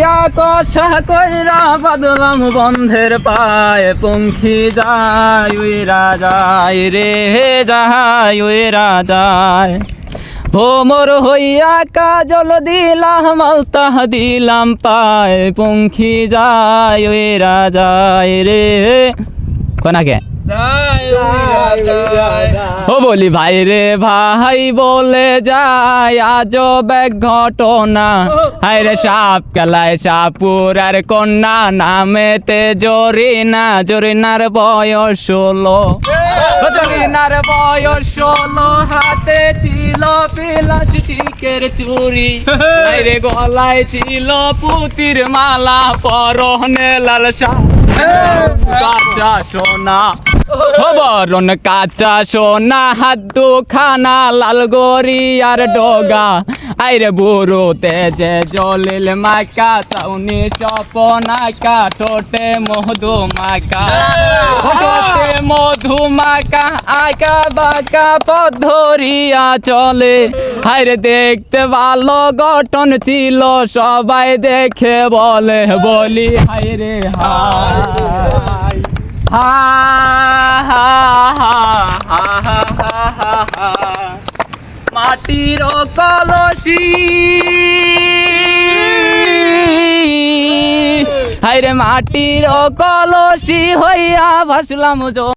হইয়া কষা কইরা বাদলাম বন্ধের পায় পঙ্খী যায় উইরা যায় রে যায় উইরা যায় ভোমর হইয়া কাজল দিলাম আলতা দিলাম পায় পঙ্খী যায় উইরা যায় রে কোনাকে ও বলি ভাই রে ভাই বলে যায় আজব এক ঘটনা হায় রে সাপ খেলায় সাপুর আর কন্যা নামেতে জরিনার বয়স 16 জরিনার বয়স 16 হাতে ছিল পিলাস চিকের চুরি হায় রে গলায় ছিল পুতির মালা পরনে লাল শাহ কাঁচা সোনা বরণ কাঁচা সোনা হাত দুখানা লাল গরি আর ডগা আইরে বুড়ো তেজে জলিল মাকা চাউনি স্বপনাকা ঠোঁটে মধু মাকা আঁকা বাঁকা পথ ধরিয়া চলে হাইরে দেখতে ভালো গঠন ছিল সবাই দেখে বলে বলি হাইরে হাই হা হা হা হা হা হা হা মাটির কলসি হাইরে মাটির কলসি হইয়া ভাসলাম